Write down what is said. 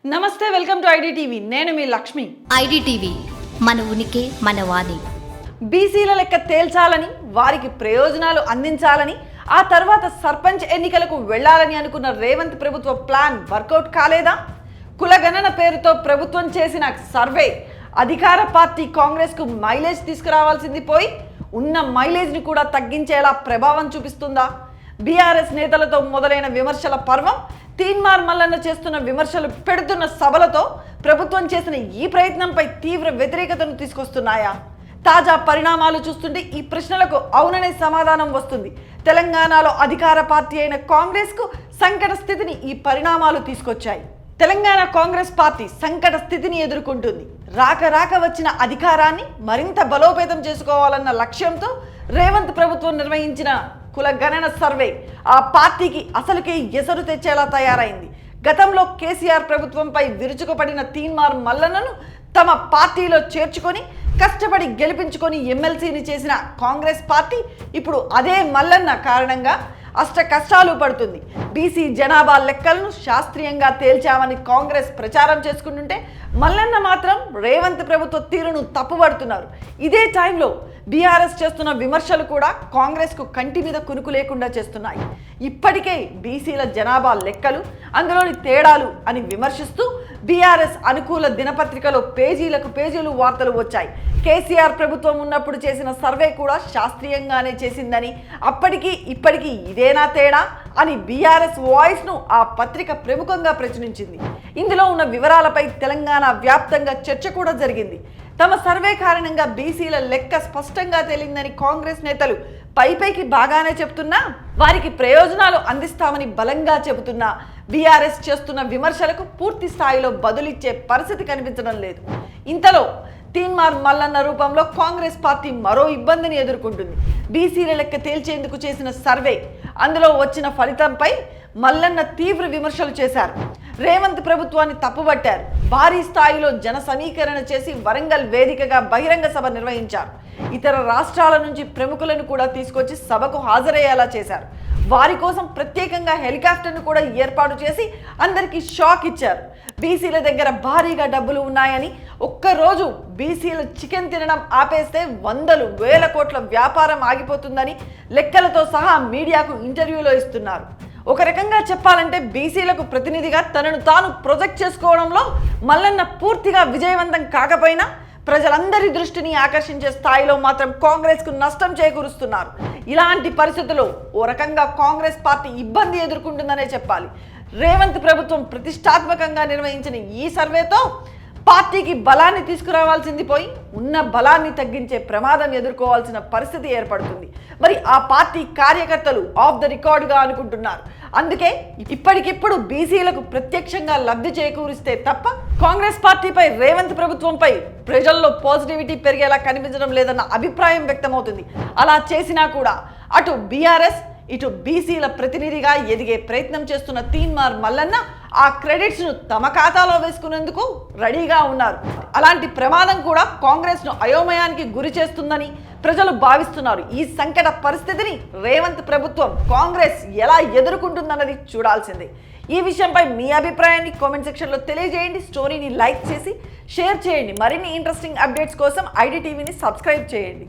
నమస్తే, welcome to IDTV. నేను మీ Lakshmi. IDTV మన ఉనికి మన వాణి. బీసీల లెక్క తేల్చాలని, వారికి ప్రయోజనాలు అందించాలని, ఆ తర్వాత సర్పంచ్ ఎన్నికలకు వెళ్లాలని అనుకున్న రేవంత్ ప్రభుత్వ ప్లాన్ వర్కౌట్ కాలేదా? కులగణన పేరుతో ప్రభుత్వం చేసిన సర్వే అధికార పార్టీ కాంగ్రెస్కు మైలేజ్ తీసుకురావాల్సింది పోయి ఉన్న మైలేజ్ని కూడా తగ్గించేలా ప్రభావం చూపిస్తుందా? బీఆర్ఎస్ నేతలతో మొదలైన విమర్శల పర్వం తీన్మార్ మల్లన్న చేస్తున్న విమర్శలు పెడుతున్న సభలతో ప్రభుత్వం చేసిన ఈ ప్రయత్నంపై తీవ్ర వ్యతిరేకతను తీసుకొస్తున్నాయా? తాజా పరిణామాలు చూస్తుంటే ఈ ప్రశ్నలకు అవుననే సమాధానం వస్తుంది. తెలంగాణలో అధికార పార్టీ అయిన కాంగ్రెస్కు సంకట స్థితిని ఈ పరిణామాలు తీసుకొచ్చాయి. తెలంగాణ కాంగ్రెస్ పార్టీ సంకట స్థితిని ఎదుర్కొంటుంది. రాక వచ్చిన అధికారాన్ని మరింత బలోపేతం చేసుకోవాలన్న లక్ష్యంతో రేవంత్ ప్రభుత్వం నిర్వహించిన కులగణన సర్వే ఆ పార్టీకి అసలుకే ఎసరు తెచ్చేలా తయారైంది. గతంలో కేసీఆర్ ప్రభుత్వంపై విరుచుకుపడిన తీన్మార్ మల్లన్నను తమ పార్టీలో చేర్చుకొని కష్టపడి గెలిపించుకొని ఎమ్మెల్సీని చేసిన కాంగ్రెస్ పార్టీ ఇప్పుడు అదే మల్లన్న కారణంగా అష్ట కష్టాలు పడుతుంది. బీసీ జనాభా లెక్కలను శాస్త్రీయంగా తేల్చామని కాంగ్రెస్ ప్రచారం చేసుకుంటుంటే మల్లన్న మాత్రం రేవంత్ ప్రభుత్వ తీరును తప్పుపడుతున్నారు. ఇదే టైంలో బీఆర్ఎస్ చేస్తున్న విమర్శలు కూడా కాంగ్రెస్కు కంటి మీద కునుకు లేకుండా చేస్తున్నాయి. ఇప్పటికే బీసీల జనాభా లెక్కలు, అందులోని తేడాలు అని విమర్శిస్తూ బీఆర్ఎస్ అనుకూల దినపత్రికలో పేజీలకు పేజీలు వార్తలు వచ్చాయి. కేసీఆర్ ప్రభుత్వం ఉన్నప్పుడు చేసిన సర్వే కూడా శాస్త్రీయంగానే చేసిందని, అప్పటికీ ఇప్పటికీ ఇదేనా తేడా అని బీఆర్ఎస్ వాయిస్ను ఆ పత్రిక ప్రముఖంగా ప్రచురించింది. ఇందులో ఉన్న వివరాలపై తెలంగాణ వ్యాప్తంగా చర్చ కూడా జరిగింది. తమ సర్వే కారణంగా బీసీల లెక్క స్పష్టంగా తేలిందని కాంగ్రెస్ నేతలు పైకి బాగానే చెబుతున్నా, వారికి ప్రయోజనాలు అందిస్తామని బలంగా చెబుతున్నా బీఆర్ఎస్ చేస్తున్న విమర్శలకు పూర్తి స్థాయిలో బదులిచ్చే పరిస్థితి కనిపించడం లేదు. ఇంతలో తీన్మార్ మల్లన్న రూపంలో కాంగ్రెస్ పార్టీ మరో ఇబ్బందిని ఎదుర్కొంటుంది. బీసీల లెక్క తేల్చేందుకు చేసిన సర్వే, అందులో వచ్చిన ఫలితంపై మల్లన్న తీవ్ర విమర్శలు చేశారు. రేవంత్ ప్రభుత్వాన్ని తప్పుబట్టారు. భారీ స్థాయిలో జన సమీకరణ చేసి వరంగల్ వేదికగా బహిరంగ సభ నిర్వహించారు. ఇతర రాష్ట్రాల నుంచి ప్రముఖులను కూడా తీసుకొచ్చి సభకు హాజరయ్యేలా చేశారు. వారి కోసం ప్రత్యేకంగా హెలికాప్టర్ను కూడా ఏర్పాటు చేసి అందరికీ షాక్ ఇచ్చారు. బీసీల దగ్గర భారీగా డబ్బులు ఉన్నాయని, ఒక్కరోజు బీసీలు చికెన్ తినడం ఆపేస్తే వందలు వేల కోట్ల వ్యాపారం ఆగిపోతుందని లెక్కలతో సహా మీడియాకు ఇంటర్వ్యూలో ఇస్తున్నారు. ఒక రకంగా చెప్పాలంటే బీసీలకు ప్రతినిధిగా తనను తాను ప్రొజెక్ట్ చేసుకోవడంలో మల్లన్న పూర్తిగా విజయవంతం కాకపోయినా ప్రజలందరి దృష్టిని ఆకర్షించే స్థాయిలో మాత్రం కాంగ్రెస్కు నష్టం చేకూరుస్తున్నారు. ఇలాంటి పరిస్థితుల్లో ఓ రకంగా కాంగ్రెస్ పార్టీ ఇబ్బంది ఎదుర్కొంటుందనే చెప్పాలి. రేవంత్ ప్రభుత్వం ప్రతిష్టాత్మకంగా నిర్వహించిన ఈ సర్వేతో పార్టీకి బలాన్ని తీసుకురావాల్సింది పోయి ఉన్న బలాన్ని తగ్గించే ప్రమాదం ఎదుర్కోవాల్సిన పరిస్థితి ఏర్పడుతుంది. మరి ఆ పార్టీ కార్యకర్తలు ఆఫ్ ద రికార్డుగా అనుకుంటున్నారు. అందుకే ఇప్పటికిప్పుడు బీసీలకు ప్రత్యక్షంగా లబ్ధి చేకూరిస్తే తప్ప కాంగ్రెస్ పార్టీపై రేవంత్ ప్రభుత్వంపై ప్రజల్లో పాజిటివిటీ పెరిగేలా కనిపించడం లేదన్న అభిప్రాయం వ్యక్తమవుతుంది. అలా చేసినా కూడా అటు బీఆర్ఎస్ ఇటు బీసీల ప్రతినిధిగా ఎదిగే ప్రయత్నం చేస్తున్న తీన్మార్ మల్లన్న ఆ క్రెడిట్స్ను తమ ఖాతాలో వేసుకునేందుకు రెడీగా ఉన్నారు. అలాంటి ప్రమాదం కూడా కాంగ్రెస్ను అయోమయానికి గురి చేస్తుందని ప్రజలు భావిస్తున్నారు. ఈ సంకట పరిస్థితిని రేవంత్ ప్రభుత్వం, కాంగ్రెస్ ఎలా ఎదుర్కొంటుందన్నది చూడాల్సిందే. ఈ విషయంపై మీ అభిప్రాయాన్ని కామెంట్ సెక్షన్లో తెలియజేయండి. స్టోరీని లైక్ చేసి షేర్ చేయండి. మరిన్ని ఇంట్రెస్టింగ్ అప్డేట్స్ కోసం ఐడిటీవీని సబ్స్క్రైబ్ చేయండి.